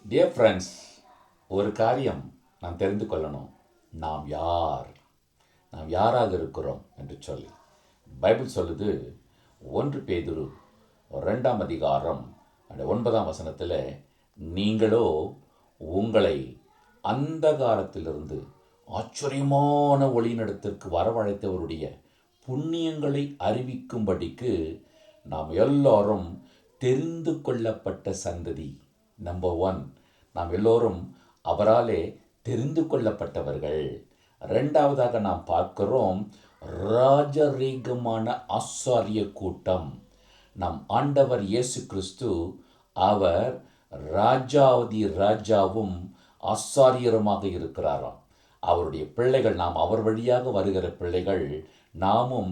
Dear friends, ஒரு காரியம் நாம் தெரிந்து கொள்ளணும். நாம் யார், நாம் யாராக இருக்கிறோம் என்று சொல்லி பைபிள் சொல்லுது. 1 பேதுரு 2ஆம் அதிகாரம் அந்த 9ஆம் வசனத்தில், நீங்களோ உங்களை அந்தகாரத்திலிருந்து ஆச்சரியமான ஒளியினிடத்திற்கு வரவழைத்தவருடைய புண்ணியங்களை அறிவிக்கும்படிக்கு நாம் எல்லாரும் தெரிந்து கொள்ளப்பட்ட சந்ததி. நம்பர் 1, நாம் எல்லோரும் அவராலே தெரிந்து கொள்ளப்பட்டவர்கள். இரண்டாவதாக நாம் பார்க்கிறோம், ராஜரீகமான ஆசாரிய கூட்டம். நம் ஆண்டவர் இயேசு கிறிஸ்து, அவர் ராஜாதி ராஜாவும் ஆசாரியருமாக இருக்கிறாராம். அவருடைய பிள்ளைகள், நாம் அவர் வழியாக வருகிற பிள்ளைகள், நாமும்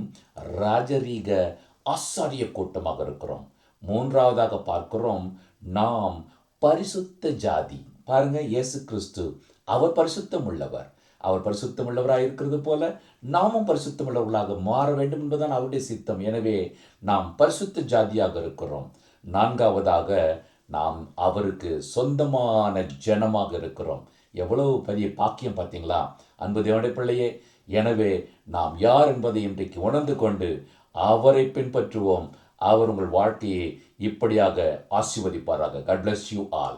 ராஜரீக ஆசாரிய கூட்டமாக இருக்கிறோம். மூன்றாவதாக பார்க்கிறோம், நாம் பரிசுத்த ஜாதி. பாருங்க, இயேசு கிறிஸ்து அவர் பரிசுத்தம் உள்ளவர். அவர் பரிசுத்தம் உள்ளவராக இருக்கிறது போல நாமும் பரிசுத்தம் உள்ளவர்களாக மாற வேண்டும் என்பதுதான் அவருடைய சித்தம். எனவே நாம் பரிசுத்த ஜாதியாக இருக்கிறோம். நான்காவதாக, நாம் அவருக்கு சொந்தமான ஜனமாக இருக்கிறோம். எவ்வளவு பெரிய பாக்கியம் பார்த்தீங்களா அன்பு தேவனுடைய பிள்ளையே. எனவே நாம் யார் என்பதை இன்றைக்கு உணர்ந்து கொண்டு அவரை பின்பற்றுவோம். அவர் உங்கள் வாழ்க்கையை இப்படியாக ஆசீர்வதிப்பாராக. God bless you all.